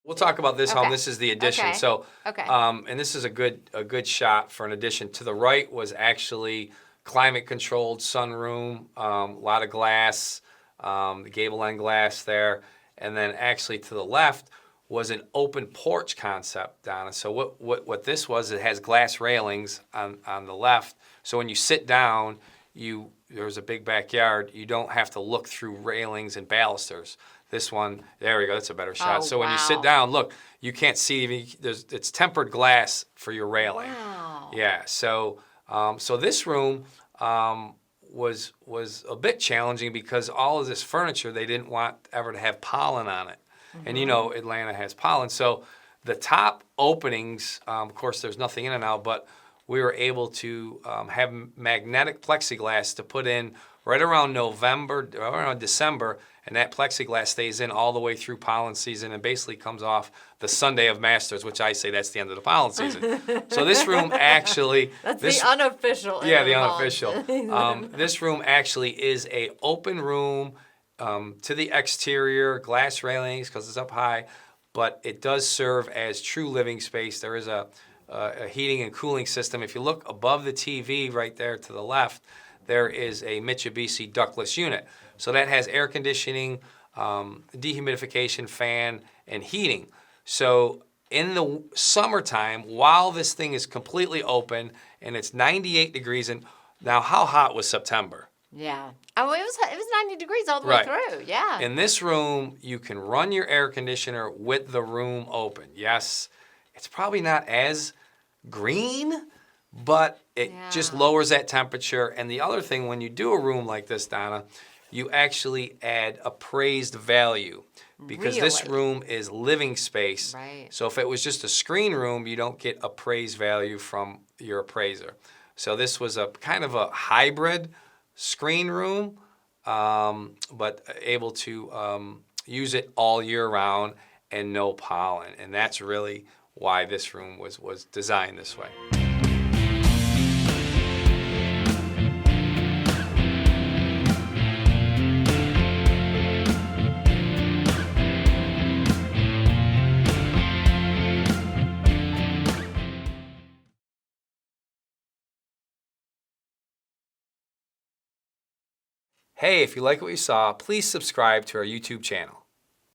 We'll talk about this home. Okay. This is the addition. Okay. So, Okay. And this is a good shot for an addition. To the right was actually climate-controlled sunroom, a lot of glass, the gable end glass there, and then actually to the left was an open porch concept, Donna. So what this was, it has glass railings on the left. So when you sit down, there's a big backyard. You don't have to look through railings and balusters. This one, there we go. That's a better shot. Oh, so when you sit wow. down, look, you can't see. It's tempered glass for your railing. Wow. Yeah. So so this room was a bit challenging because all of this furniture they didn't want ever to have pollen on it, and you know Atlanta has pollen. So the top openings, of course, there's nothing in it now, but we were able to have magnetic plexiglass to put in right around November, around December, and that plexiglass stays in all the way through pollen season and basically comes off the Sunday of Masters, which I say that's the end of the pollen season. So this room actually... That's the unofficial. Yeah, the unofficial. This room actually is a open room to the exterior, glass railings because it's up high, but it does serve as true living space. There is a heating and cooling system. If you look above the TV right there to the left, there is a Mitsubishi ductless unit. So that has air conditioning, dehumidification, fan, and heating. So in the summertime, while this thing is completely open and it's 98 degrees, and now how hot was September? Yeah. Oh, it was 90 degrees all the way through. Yeah. In this room, you can run your air conditioner with the room open. Yes, it's probably not as green, but it just lowers that temperature. And the other thing, when you do a room like this, Donna, you actually add appraised value because this room is living space. Right. So if it was just a screen room, you don't get appraised value from your appraiser. So this was a kind of a hybrid screen room, but able to use it all year round and no pollen. And that's really why this room was designed this way. Hey, if you like what you saw, please subscribe to our YouTube channel.